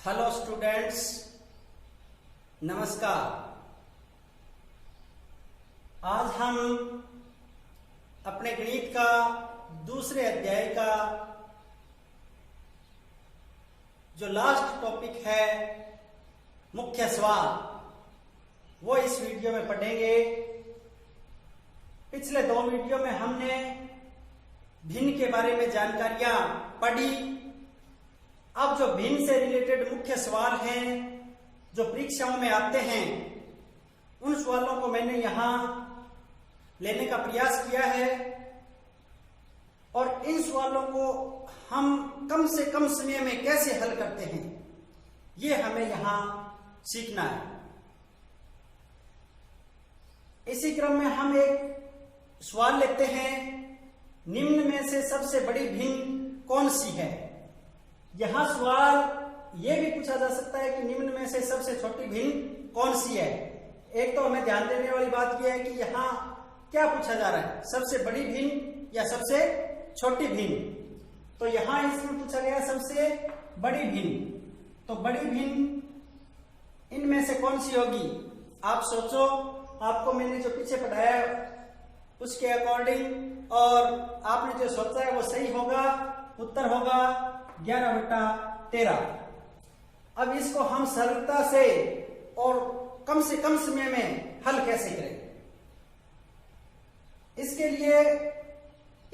Hello students, नमस्कार। आज हम अपने गणित का दूसरे अध्याय का जो लास्ट टॉपिक है मुख्य सवाल, वो इस वीडियो में पढ़ेंगे। पिछले दो वीडियो में हमने भिन्न के बारे में जानकारियां पढ़ी। अब जो भिन्न से रिलेटेड मुख्य सवाल हैं जो परीक्षाओं में आते हैं, उन सवालों को मैंने यहां लेने का प्रयास किया है और इन सवालों को हम कम से कम समय में कैसे हल करते हैं, ये हमें यहां सीखना है। इसी क्रम में हम एक सवाल लेते हैं, निम्न में से सबसे बड़ी भिन्न कौन सी है। यहां सवाल यह भी पूछा जा सकता है कि निम्न में से सबसे छोटी भिन्न कौन सी है। एक तो हमें ध्यान देने वाली बात यह है कि यहां क्या पूछा जा रहा है, सबसे बड़ी भिन्न या सबसे छोटी भिन्न। तो यहां इसमें पूछा गया सबसे बड़ी भिन्न, तो बड़ी भिन्न इनमें से कौन सी होगी। आप सोचो, आपको मैंने जो पीछे पढ़ाया उसके अकॉर्डिंग और आपने जो सोचा है वो सही होगा। उत्तर होगा 11/13। अब इसको हम सरलता से और कम से कम समय में हल कैसे करें, इसके लिए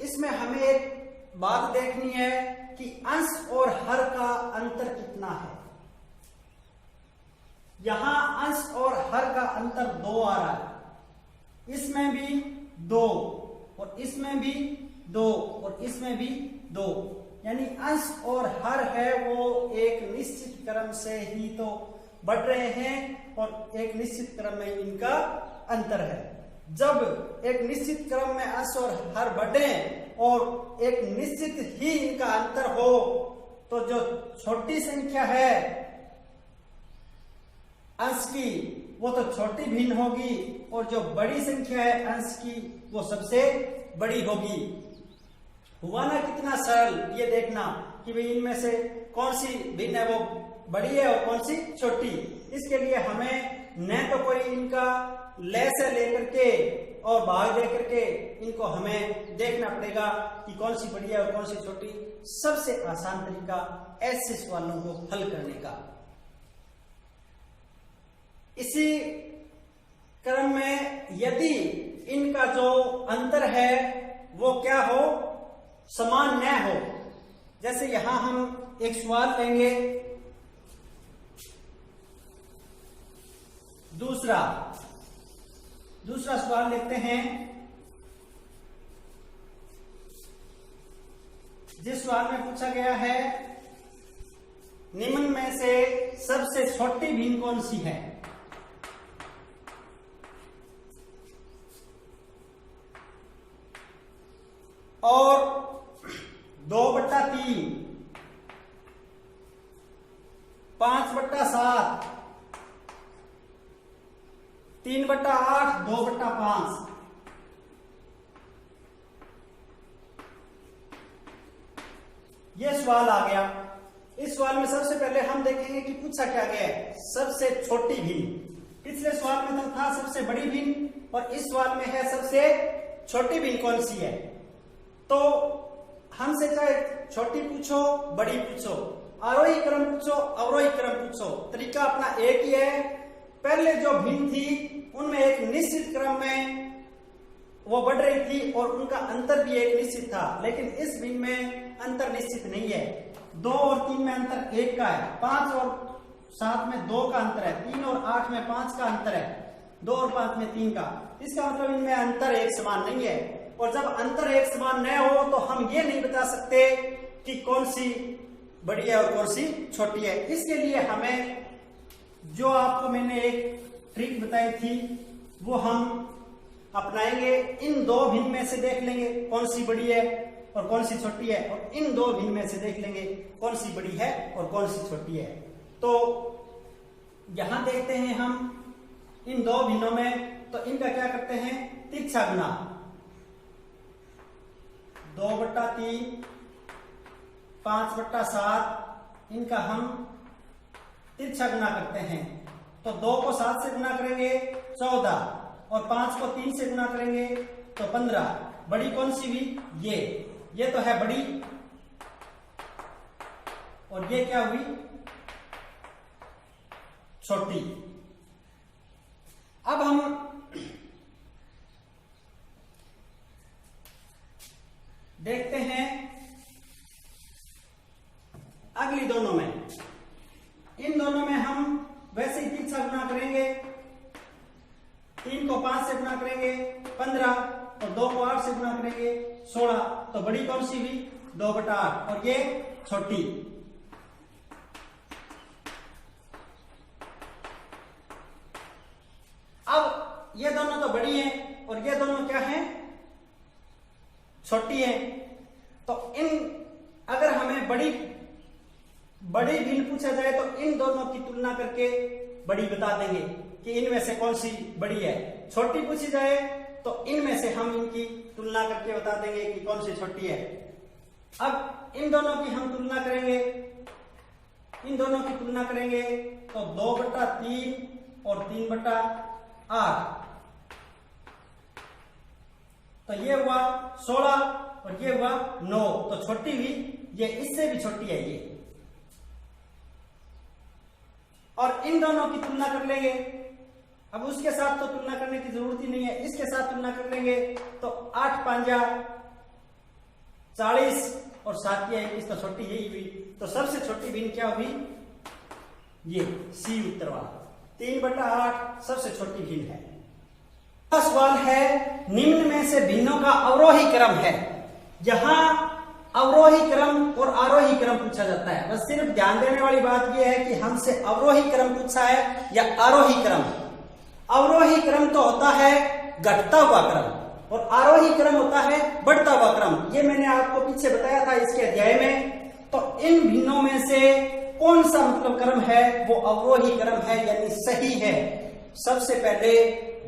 इसमें हमें एक बात देखनी है कि अंश और हर का अंतर कितना है। यहां अंश और हर का अंतर 2 आ रहा है, इसमें भी 2 और इसमें भी 2 और इसमें भी 2, यानी अंश और हर है वो एक निश्चित क्रम से ही तो बढ़ रहे हैं और एक निश्चित क्रम में इनका अंतर है। जब एक निश्चित क्रम में अंश और हर बढ़े और एक निश्चित ही इनका अंतर हो, तो जो छोटी संख्या है अंश की वो तो छोटी भिन्न होगी और जो बड़ी संख्या है अंश की वो सबसे बड़ी होगी। हुआ ना कितना सरल, ये देखना कि भाई इनमें से कौन सी भिन्न है, वो बड़ी है और कौन सी छोटी। इसके लिए हमें न तो कोई इनका लय से लेकर के और भाग दे करके इनको हमें देखना पड़ेगा कि कौन सी बड़ी है और कौन सी छोटी। सबसे आसान तरीका ऐसे सवालों को हल करने का। इसी क्रम में यदि इनका जो अंतर है वो क्या हो, समान न हो। जैसे यहां हम एक सवाल लेंगे, दूसरा सवाल लेते हैं, जिस सवाल में पूछा गया है निम्न में से सबसे छोटी भिन्न कौन सी है। और 2/3, 5/7, 3/8, 2/5। ये सवाल आ गया। इस सवाल में सबसे पहले हम देखेंगे कि पूछा क्या गया है, सबसे छोटी भिन्न। पिछले सवाल में तो था सबसे बड़ी भिन्न और इस सवाल में है सबसे छोटी भिन्न कौन सी है। तो हमसे चाहे छोटी पूछो बड़ी पूछो, आरोही क्रम पूछो अवरोही क्रम पूछो, तरीका अपना एक ही है। पहले जो भिन्न थी उनमें एक निश्चित क्रम में वो बढ़ रही थी और उनका अंतर भी एक निश्चित था, लेकिन इस भिन्न में अंतर निश्चित नहीं है। 2 और 3 में अंतर 1 का है, 5 और 7 में 2 का अंतर है, 3 और 8 में 5 का अंतर है, 2 और 5 में 3 का। इसका मतलब इनमें अंतर एक समान नहीं है। और जब अंतर एक समान न हो तो हम ये नहीं बता सकते कि कौन सी बड़ी है और कौन सी छोटी है। इसके लिए हमें जो आपको मैंने एक ट्रिक बताई थी वो हम अपनाएंगे। इन 2 भिन्न में से देख लेंगे कौन सी बड़ी है और कौन सी छोटी है, और इन 2 भिन्न में से देख लेंगे कौन सी बड़ी है और कौन सी छोटी है। तो यहां देखते हैं हम इन 2 भिन्नों में, तो इनका क्या करते हैं, तिरछा गुना। 2/3, 5/7 इनका हम तिरछा गुना करते हैं। तो 2 को 7 से गुना करेंगे 14 और 5 को 3 से गुना करेंगे तो 15। बड़ी कौन सी हुई? ये तो है बड़ी, और ये क्या हुई? छोटी। अब हम देखते हैं अगली दोनों में। इन दोनों में हम वैसे ही तिरछा गुना करेंगे। 3 को 5 से गुना करेंगे 15 और 2 को 8 से गुना करेंगे 16। तो बड़ी कौन सी हुई? 2/8 और ये छोटी। अब ये दोनों तो बड़ी हैं और ये दोनों क्या हैं? छोटी हैं। तो अगर हमें बड़ी भिन्न पूछा जाए तो इन दोनों की तुलना करके बड़ी बता देंगे कि इनमें से कौन सी बड़ी है। छोटी पूछी जाए तो इनमें से हम इनकी तुलना करके बता देंगे कि कौन सी छोटी है। अब इन दोनों की हम तुलना करेंगे, तो 2/3 और 3/8। तो ये हुआ 16 और ये हुआ 9। तो छोटी हुई, ये इससे भी छोटी है ये। और इन दोनों की तुलना कर लेंगे। अब उसके साथ तो तुलना करने की जरूरत ही नहीं है, इसके साथ तुलना कर लेंगे तो 8 5 40 और 7 21 तो छोटी यही हुई। तो सबसे छोटी भिन्न क्या हुई? ये सी उत्तर वाला 3/8 सबसे छोटी भिन्न है। अगला सवाल है निम्न में से भिन्नों का अवरोही क्रम है। यहां अवरोही क्रम और आरोही क्रम पूछा जाता है। बस सिर्फ ध्यान देने वाली बात यह है कि हमसे अवरोही क्रम पूछा है या आरोही क्रम। अवरोही क्रम तो होता है घटता हुआ क्रम और आरोही क्रम होता है बढ़ता हुआ क्रम। ये मैंने आपको पीछे बताया था इसके अध्याय में। तो इन भिन्नों में से कौन सा मतलब क्रम है? वो अवरोही क्रम है, यानी सही है। सबसे पहले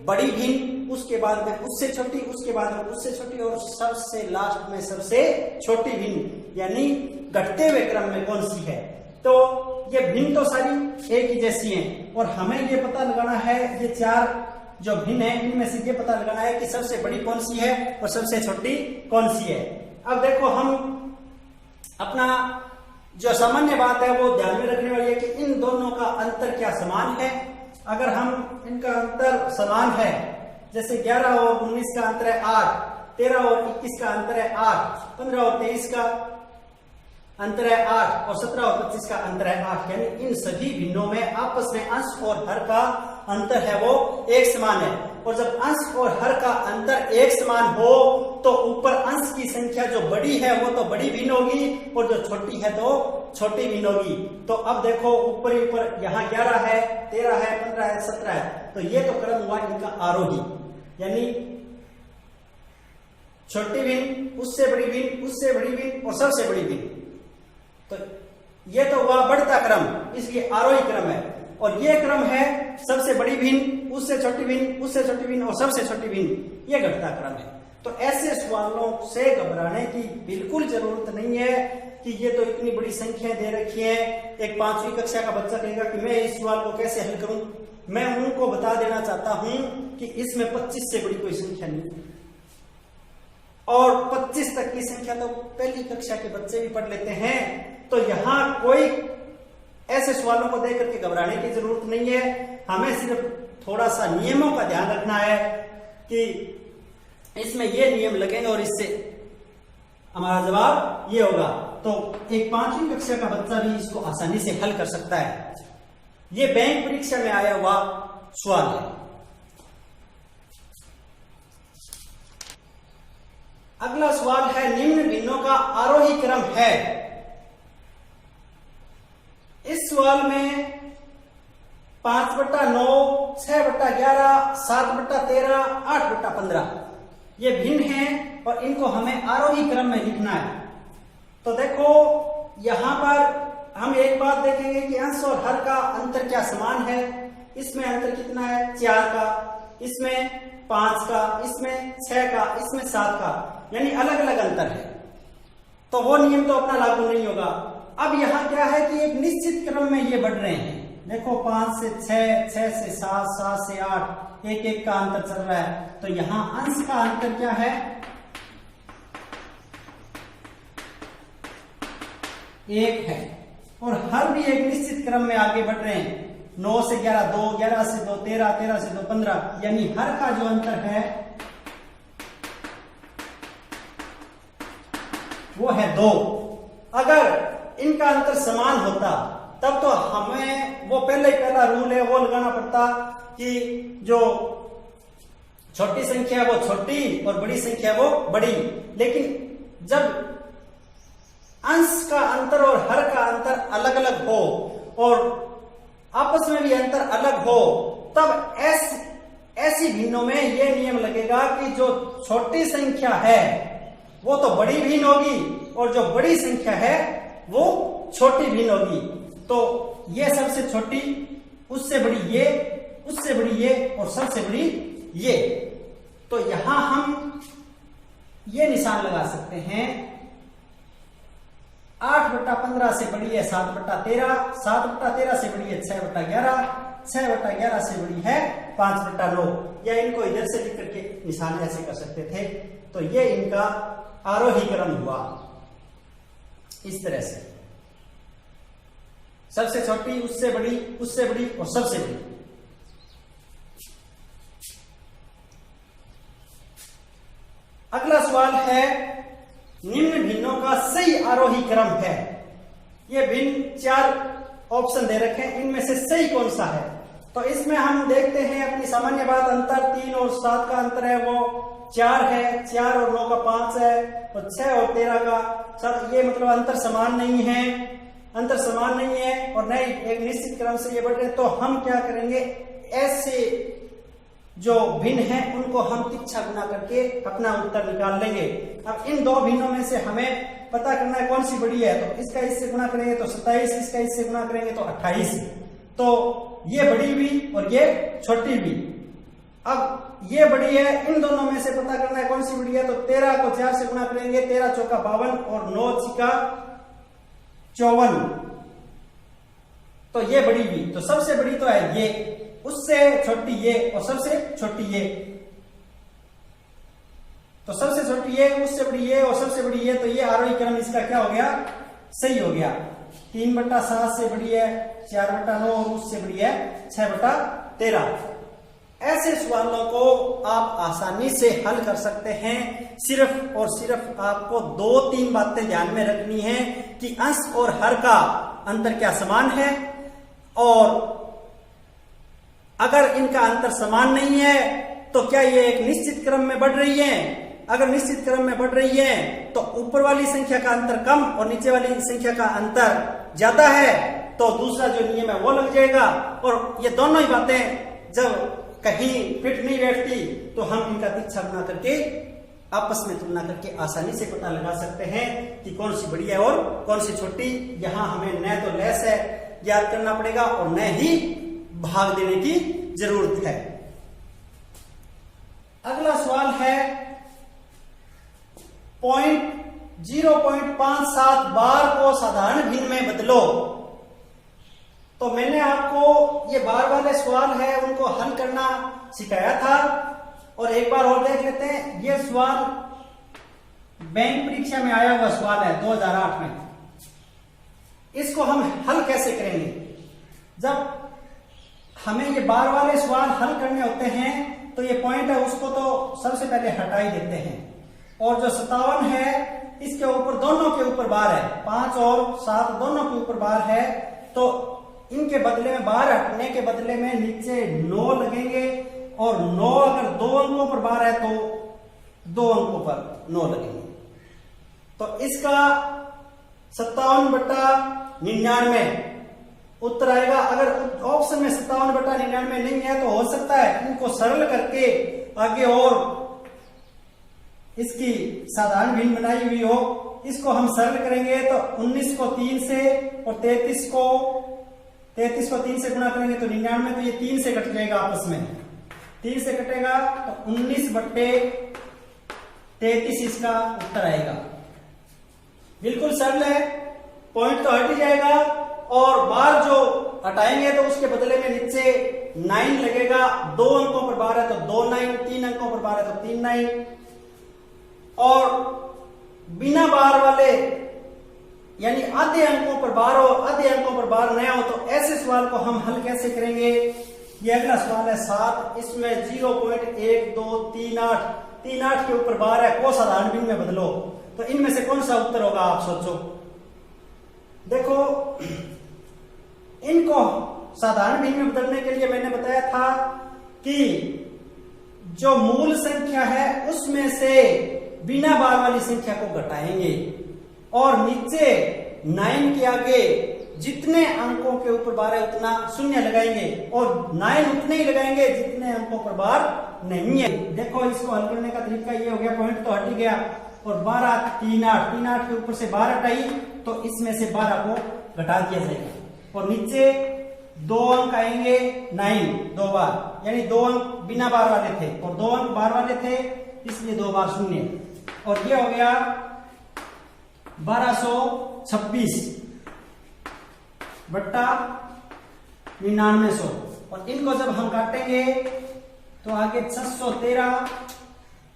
बड़ी भिन्न, उसके बाद में उससे छोटी, उसके बाद में उससे छोटी और सबसे लास्ट में सबसे छोटी भिन्न, यानी घटते हुए क्रम में कौन सी है। तो ये भिन्न तो सारी एक ही जैसी हैं और हमें ये पता लगाना है, ये 4 जो भिन्न है इनमें से ये पता लगाना है कि सबसे बड़ी कौन सी है और सबसे छोटी कौन सी है। अब देखो हम अपना जो सामान्य बात है वो ध्यान में रखने वाली है कि इन दोनों का अंतर क्या समान है। अगर हम इनका अंतर समान है, जैसे 11 और 19 का अंतर है 8, 13 और 21 का अंतर है 8, 15 और 23 का अंतर है 8 और 17 और 25 का अंतर है 8, यानी इन सभी भिन्नों में आपस में अंश और हर का अंतर है वो एक समान है। और जब अंश और हर का अंतर एक समान हो तो ऊपर अंश की संख्या जो बड़ी है वो तो बड़ी भिन्न होगी और जो छोटी है तो छोटी भिन्न होगी। तो अब देखो ऊपर ही ऊपर यहाँ 11 है, 13 है, 15 है, 17 है, तो ये तो क्रम हुआ इनका आरोही, यानी छोटी भिन्न, उससे बड़ी भिन्न, उससे बड़ी भिन्न और सबसे बड़ी भिन्न। तो ये तो हुआ बढ़ता क्रम, इसलिए आरोही क्रम है। और ये क्रम है सबसे बड़ी भिन्न, उससे छोटी भिन्न, उससे छोटी भिन्न और सबसे छोटी भिन्न, ये घटता क्रम है। तो ऐसे सवालों से घबराने की बिल्कुल जरूरत नहीं है कि ये तो इतनी बड़ी संख्या दे रखी है। एक 5वीं कक्षा का बच्चा कहेगा कि मैं इस सवाल को कैसे हल करूं। मैं उनको बता देना चाहता हूं कि इसमें 25 से बड़ी कोई संख्या नहीं, और 25 तक की संख्या तो पहली कक्षा के बच्चे भी पढ़ लेते हैं। तो यहां कोई ऐसे सवालों को देख करके घबराने की जरूरत नहीं है। हमें सिर्फ थोड़ा सा नियमों का ध्यान रखना है कि इसमें ये नियम लगेंगे और इससे हमारा जवाब ये होगा। तो एक 5वीं कक्षा का बच्चा भी इसको आसानी से हल कर सकता है। ये बैंक परीक्षा में आया हुआ सवाल है। अगला सवाल है निम्न भिन्नों का आरोही क्रम है। इस सवाल में 5/9, 6/11, 7/13, 8/15 ये भिन्न हैं और इनको हमें आरोही क्रम में लिखना है। तो देखो यहां पर हम एक बात देखेंगे कि अंश और हर का अंतर क्या समान है। इसमें अंतर कितना है? 4 का, इसमें 5 का, इसमें 6 का, इसमें 7 का, यानी अलग अलग अंतर है। तो वो नियम तो अपना लागू नहीं होगा। अब यहां क्या है कि एक निश्चित क्रम में ये बढ़ रहे हैं, देखो 5 से 6, 6 से 7, 7 से 8, एक एक का अंतर चल रहा है। तो यहां अंश का अंतर क्या है? 1 है। और हर भी एक निश्चित क्रम में आगे बढ़ रहे हैं। 9 से 11 2, 11 से 2 13, 13 से 2 15, यानी हर का जो अंतर है वो है 2। अगर इनका अंतर समान होता तब तो हमें वो पहला रूल है वो लगाना पड़ता कि जो छोटी संख्या वो छोटी और बड़ी संख्या वो बड़ी। लेकिन जब अंश का अंतर और हर का अंतर अलग अलग हो और आपस में भी अंतर अलग हो, तब ऐसी भिन्नों में यह नियम लगेगा कि जो छोटी संख्या है वो तो बड़ी भिन्न होगी और जो बड़ी संख्या है वो छोटी भिन्न होगी। तो ये सबसे छोटी, उससे बड़ी ये, उससे बड़ी ये और सबसे बड़ी ये। तो यहां हम ये निशान लगा सकते हैं 8/15 से बड़ी है 7/13, 7/13 से बड़ी है 6/11, 6/11 से बड़ी है 5/9। या इनको इधर से लिख करके निशान ऐसे कर सकते थे। तो ये इनका आरोही क्रम हुआ इस तरह से, सबसे छोटी, उससे बड़ी, उससे बड़ी और सबसे बड़ी। अगला सवाल है निम्न भिन्नों का सही आरोही क्रम है। ये भिन्न 4 ऑप्शन दे रखे हैं, इनमें से सही कौन सा है? तो इसमें हम देखते हैं अपनी सामान्य बात, अंतर 3 और 7 का अंतर है वो 4 है, 4 और 9 का 5 है, और 6 और 13 का 7। ये मतलब अंतर समान नहीं है, अंतर समान नहीं है और नहीं एक निश्चित क्रम से ये बढ़ रहे। तो हम क्या करेंगे, ऐसे जो भिन्न है उनको हम तिरछा गुना करके अपना उत्तर निकाल लेंगे। अब इन 2 भिन्नों में से हमें पता करना है कौन सी बड़ी है। तो इसका इससे गुना करेंगे तो 27, इसका इससे गुना करेंगे तो 28। तो ये बड़ी भी और ये छोटी भी। अब ये बड़ी है, इन दोनों में से पता करना है कौन सी बड़ी है। तो 13 को 4 से गुना करेंगे, 13 चौका 52 और 9 छिका 54। तो ये बड़ी भी, तो सबसे बड़ी तो है ये, उससे छोटी ये और सबसे छोटी ये। तो सबसे छोटी ये, उससे बड़ी ये और सबसे बड़ी ये। तो ये आरोही क्रम इसका क्या हो गया? सही हो गया। 3/7 से बड़ी है 4/9 और उससे बड़ी है 6/13। ऐसे सवालों को आप आसानी से हल कर सकते हैं। सिर्फ और सिर्फ आपको 2-3 बातें ध्यान में रखनी है कि अंश और हर का अंतर क्या समान है, और अगर इनका अंतर समान नहीं है तो क्या ये एक निश्चित क्रम में बढ़ रही है। अगर निश्चित क्रम में बढ़ रही है तो ऊपर वाली संख्या का अंतर कम और नीचे वाली संख्या का अंतर ज्यादा है, तो दूसरा जो नियम है वो लग जाएगा। और ये दोनों ही बातें जब कहीं फिट नहीं बैठती तो हम इनका तिरछा गुना करके आपस में तुलना करके आसानी से पता लगा सकते हैं कि कौन सी बड़ी है और कौन सी छोटी। यहां हमें न तो लेस है याद करना पड़ेगा और न ही भाग देने की जरूरत है। अगला सवाल है 0.57 बार को साधारण भिन्न में बदलो। तो मैंने आपको ये बार वाले सवाल है उनको हल करना सिखाया था, और एक बार और देख लेते हैं। ये सवाल बैंक परीक्षा में आया हुआ सवाल है 2008 में। इसको हम हल कैसे करेंगे? जब हमें ये बार वाले सवाल हल करने होते हैं तो ये पॉइंट है उसको तो सबसे पहले हटा ही देते हैं, और जो 57 है इसके ऊपर दोनों के ऊपर बार है, 5 और 7 दोनों के ऊपर बार है। तो इनके बदले में बार हटने के बदले में नीचे 9 लगेंगे, और 9 अगर 2 अंकों पर बार है तो 2 अंकों पर 9 लगेंगे। तो इसका 57/99 उत्तर आएगा। अगर ऑप्शन में 57/99 नहीं है तो हो सकता है इनको सरल करके आगे और इसकी साधारण भिन्न बनाई हुई हो। इसको हम सरल करेंगे तो 19 को 3 से और 33 को 3 से गुणा करेंगे तो 99। तो ये 3 से कट जाएगा, आपस में 3 से कटेगा तो 19/33 इसका उत्तर आएगा। बिल्कुल सरल है, पॉइंट तो हट ही जाएगा और बार जो हटाएंगे तो उसके बदले में नीचे 9 लगेगा। 2 अंकों पर बार है तो 2 9, 3 अंकों पर बार है तो 3 9। और बिना बार वाले यानी आधे अंकों पर बार हो, आधे अंकों पर बार नया हो, तो ऐसे सवाल को हम हल कैसे करेंगे? ये अगला सवाल है 7। इसमें 0.1238 38 के ऊपर बार है, को साधारण भिन्न में बदलो। तो इनमें से कौन सा उत्तर होगा, आप सोचो। देखो, इनको साधारण भिन्न में बदलने के लिए मैंने बताया था कि जो मूल संख्या है उसमें से बिना बार वाली संख्या को घटाएंगे और नीचे 9 के आगे जितने अंकों के ऊपर बार है उतना शून्य लगाएंगे और 9 उतने ही लगाएंगे जितने अंकों पर बार नहीं है। देखो, इसको हल करने का तरीका ये हो गया, पॉइंट तो हट ही गया और 12 3 8 3 8 के ऊपर से 12 हटाई तो इसमें से 12 को घटा दिया जाएगा और नीचे 2 अंक आएंगे 9 2 बार, यानी 2 अंक बिना बार वाले थे और 2 अंक बार वाले थे, इसलिए 2 बार शून्य। और ये हो गया 1226 बट्टा 9900। और इनको जब हम काटेंगे तो आगे 613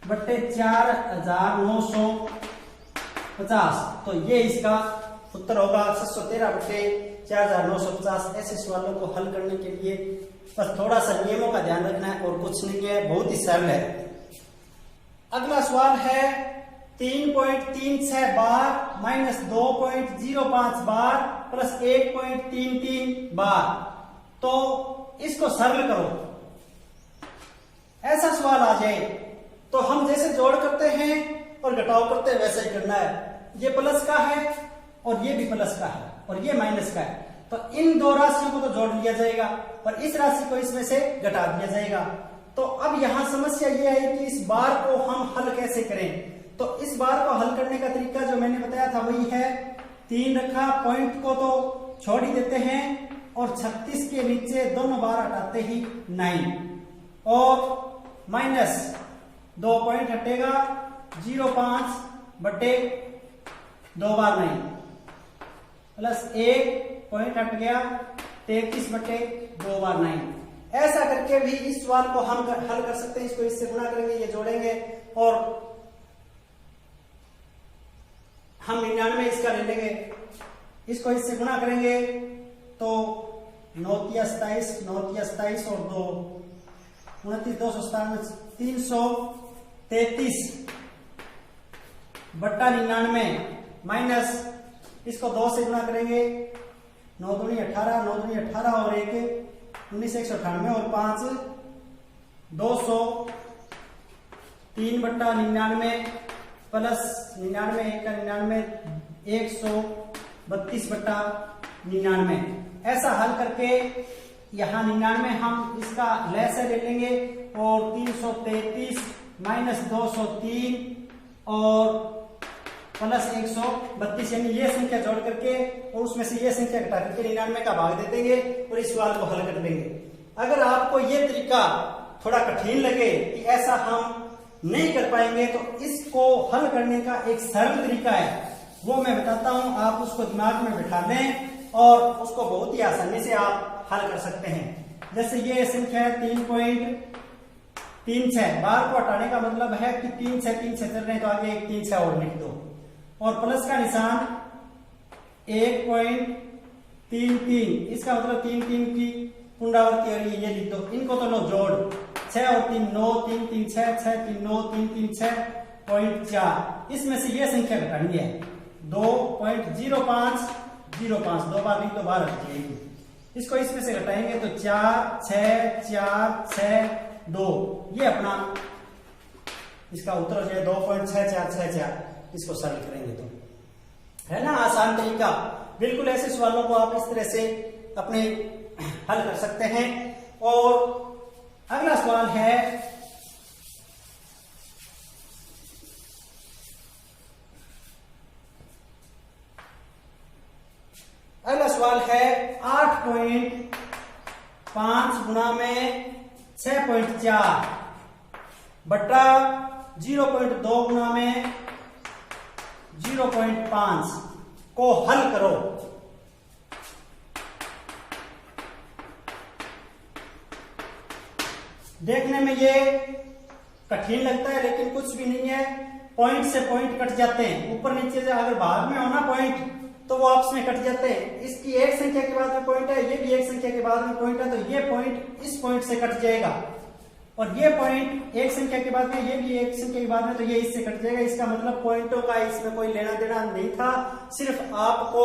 बट्टे 4950, तो ये इसका उत्तर होगा 613 बट्टे 4950। ऐसे सवालों को हल करने के लिए बस थोड़ा सा नियमों का ध्यान रखना है और कुछ नहीं है, बहुत ही सरल है। अगला सवाल है 3.36 बार माइनस 2.05 बार प्लस 1.33 बार। तो इसको सरल करो। ऐसा सवाल आ जाए तो हम जैसे जोड़ करते हैं और घटाव करते हैं वैसे ही करना है। ये प्लस का है और ये भी प्लस का है और ये माइनस का है, तो इन दो राशियों को तो जोड़ लिया जाएगा और इस राशि को इसमें से घटा दिया जाएगा। तो अब यहां समस्या ये है कि इस बार को हम हल कैसे करें। तो इस बार को हल करने का तरीका जो मैंने बताया था वही है, 3 रखा, पॉइंट को तो छोड़ ही देते हैं और 36 के नीचे दोनों बार हटाते ही 9 और माइनस 2 पॉइंट हटेगा 0.5 बटे 2 बार 9 प्लस 1 पॉइंट हट गया 33 बटे 2 बार 9। ऐसा करके भी इस सवाल को हम हल कर सकते हैं। इसको इससे गुणा करेंगे, ये जोड़ेंगे और हम 99 इसका ले लेंगे, इसको इससे गुणा करेंगे तो 9 तिया 27 9 तिया 27 और 2 29 297 333 बट्टा 99 माइनस इसको 2 से गुणा करेंगे 9 दूनी 18 9 दूनी 18 और 1 19 198 और 5 200 3 बट्टा 99 प्लस 99 1 का 99 132 बट्टा 99। ऐसा हल करके यहाँ 99 हम इसका लैसे ले लेंगे और 333 माइनस 203 और प्लस 132, यानी ये संख्या जोड़ करके और उसमें से ये संख्या घटा करके 99 का भाग दे देंगे और इस सवाल को हल कर देंगे। अगर आपको ये तरीका थोड़ा कठिन लगे कि ऐसा हम नहीं कर पाएंगे तो इसको हल करने का एक सरल तरीका है, वो मैं बताता हूं। आप उसको दिमाग में बिठा लें और उसको बहुत ही आसानी से आप हल कर सकते हैं। जैसे ये संख्या है 3.36, बार को हटाने का मतलब है कि 3 6 चल रहे हैं तो आगे एक 3 6 और लिख दो और प्लस का निशान 1.33, इसका मतलब 3 3 की पुनरावृत्ति और ये लिख दो। इनको तो लो जोड़ 6 और 3 9 3 3 6 6 3 9 3 3 6.4। इसमें से ये संख्या घटानी है 2.05 05, 2 बार लिख दो, बार हट जाएगी। इसको इसमें से घटाएंगे तो 4 6 4 6 2, ये अपना इसका उत्तर हो जाए 2.6464। इसको सरल करेंगे तो है ना आसान तरीका। बिल्कुल ऐसे सवालों को आप इस तरह से अपने हल कर सकते हैं। और अगला सवाल है अगला सवाल है 8.5 गुणा में 6.4 बट्टा 0.2 गुणा में 0.5 को हल करो। देखने में ये कठिन लगता है लेकिन कुछ भी नहीं है। पॉइंट से पॉइंट कट जाते हैं, ऊपर नीचे से अगर भाग में होना पॉइंट तो वो आपस में कट जाते हैं। इसकी एक संख्या के बाद में पॉइंट है, ये भी एक संख्या के बाद में पॉइंट है, तो ये पॉइंट इस पॉइंट से कट जाएगा और ये पॉइंट एक संख्या के बाद में, ये भी एक संख्या के बाद में, तो ये इससे कट जाएगा। इसका मतलब पॉइंटों का इसमें कोई लेना देना नहीं था, सिर्फ आपको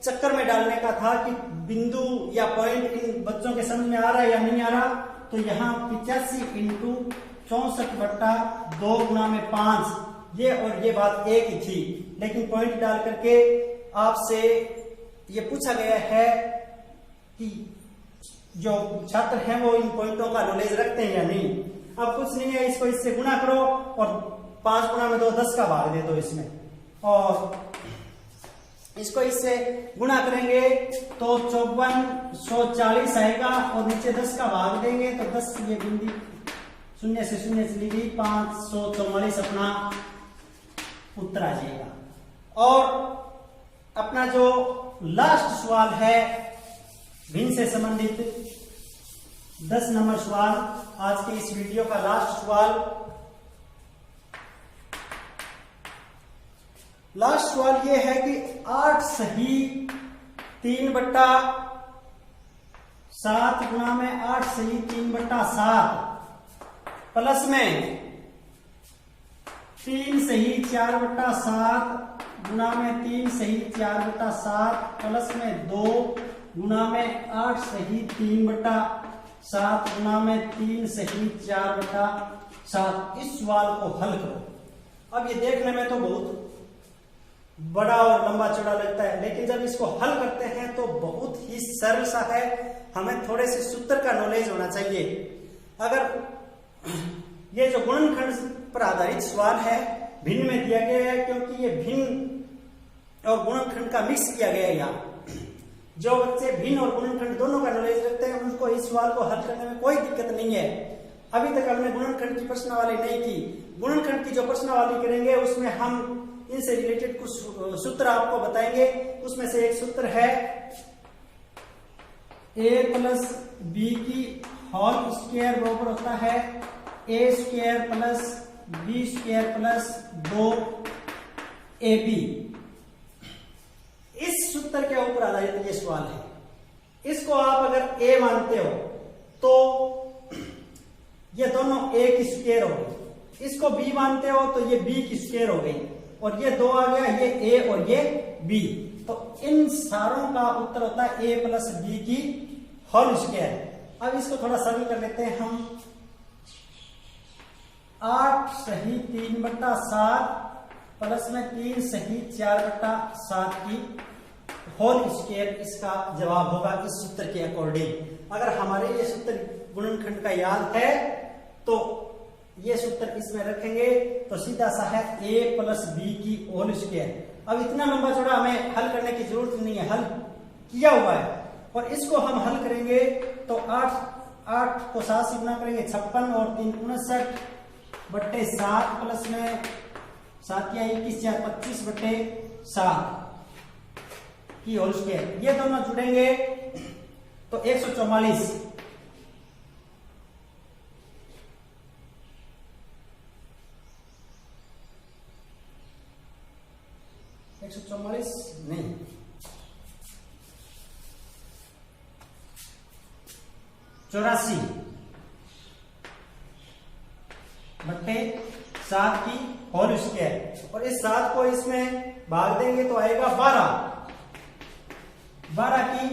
चक्कर में डालने का था कि बिंदु या पॉइंट इन बच्चों के समझ में आ रहा है या नहीं आ रहा। तो यहाँ 85 इंटू 64/2 गुणा में 5, ये और ये बात एक ही थी, लेकिन पॉइंट डाल करके आपसे ये पूछा गया है कि जो छात्र हैं वो इन पॉइंटों का नॉलेज रखते हैं या नहीं। अब कुछ नहीं है, इसको इससे गुणा करो और 5 गुणा में 2 10 का भाग दे दो इसमें, और इसको इससे गुणा करेंगे तो 5440 आएगा और नीचे 10 का भाग देंगे तो 10 ये बिंदी शून्य से चली गई, 544 अपना उत्तर आ जाएगा। और अपना जो लास्ट सवाल है भिन्न से संबंधित 10 नंबर सवाल, आज के इस वीडियो का लास्ट सवाल ये है कि 8 सही 3/7 गुणा में 8 सही 3/7 प्लस में 3 सही 4/7 गुणा में 3 सही 4/7 प्लस में 2 गुणा में 8 सही 3/7 गुणा में 3 सही 4/7। इस सवाल को हल करो। अब ये देखने में तो बहुत बड़ा और लंबा चौड़ा लगता है, लेकिन जब इसको हल करते हैं तो बहुत ही सरल सा है। हमें थोड़े से सूत्र का नॉलेज होना चाहिए। अगर ये जो गुणनखंड पर आधारित सवाल है भिन्न में दिया गया है, क्योंकि ये भिन्न और गुणनखंड का मिक्स किया गया है। यहाँ जो बच्चे भिन्न और गुणनखंड दोनों का नॉलेज रखते हैं उनको इस सवाल को हल करने में कोई दिक्कत नहीं है। अभी तक हमने गुणनखंड की प्रश्नावली नहीं की। गुणनखंड की जो प्रश्नावली करेंगे उसमें हम इनसे रिलेटेड कुछ सूत्र आपको बताएंगे। उसमें से एक सूत्र है a प्लस बी की होल स्क्वायर बराबर होता है a square plus b square plus 2ab। इस सूत्र के ऊपर आधारित ये सवाल है। इसको आप अगर a मानते हो तो ये दोनों a की स्क्वायर हो गई, इसको b मानते हो तो ये b की स्क्वायर हो गई, और ये 2 आ गया, ये a और ये b। तो इन सारों का उत्तर होता है a प्लस बी की होल स्क्वायर। अब इसको थोड़ा सरल कर लेते हैं हम। 8 सही 3/7 प्लस में 3 सही 4/7 की होल स्क्वायर इसका जवाब होगा इस सूत्र के अकॉर्डिंग। अगर हमारे ये सूत्र गुणनखंड का याद है तो ये सूत्र इसमें रखेंगे तो सीधा सा है a प्लस बी की होल स्क्वायर। अब इतना लंबा चौड़ा हमें हल करने की जरूरत नहीं है, हल किया हुआ है। और इसको हम हल करेंगे तो 8 को 7 से गुणा करेंगे 56 और 3 59/7 प्लस में 7 या 21 या 25/7 की होल स्क्वायर। ये दोनों जुड़ेंगे तो 144। नहीं, 84/7 की होल स्क्वायर, और इस 7 को इसमें भाग देंगे तो आएगा 12 की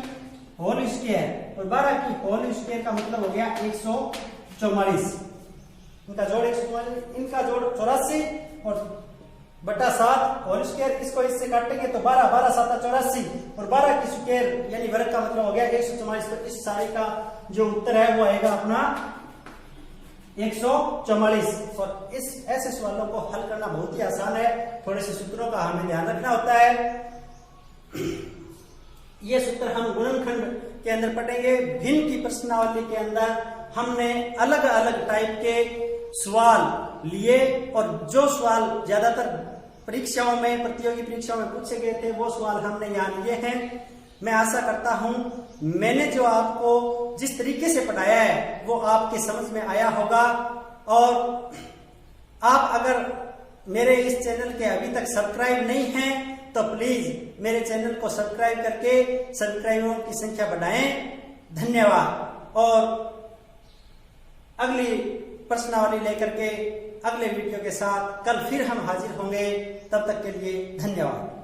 होल स्क्वायर, और 12 की होल स्क्वायर का मतलब हो गया 144। इनका जोड़ 144, इनका जोड़ 84 और /7 होल स्क्वायर। इसको इससे काटेंगे तो 12 7 84 और 12 की स्क्वायर यानी वर्ग का मतलब हो गया 144। तो इस सारे का जो उत्तर है वो आएगा अपना 144। और इस ऐसे सवालों को हल करना बहुत ही आसान है, थोड़े से सूत्रों का हमें ध्यान रखना होता है। ये सूत्र हम गुणनखंड के अंदर पढ़ेंगे। भिन्न की प्रश्नावली के अंदर हमने अलग अलग टाइप के सवाल लिए और जो सवाल ज्यादातर परीक्षाओं में, प्रतियोगी परीक्षाओं में पूछे गए थे वो सवाल हमने यहाँ लिए हैं। मैं आशा करता हूं मैंने जो आपको जिस तरीके से पढ़ाया है वो आपके समझ में आया होगा। और आप अगर मेरे इस चैनल के अभी तक सब्सक्राइब नहीं हैं तो प्लीज मेरे चैनल को सब्सक्राइब करके सब्सक्राइबरों की संख्या बढ़ाएं। धन्यवाद। और अगली प्रश्नावली लेकर के अगले वीडियो के साथ कल फिर हम हाजिर होंगे। तब तक के लिए धन्यवाद।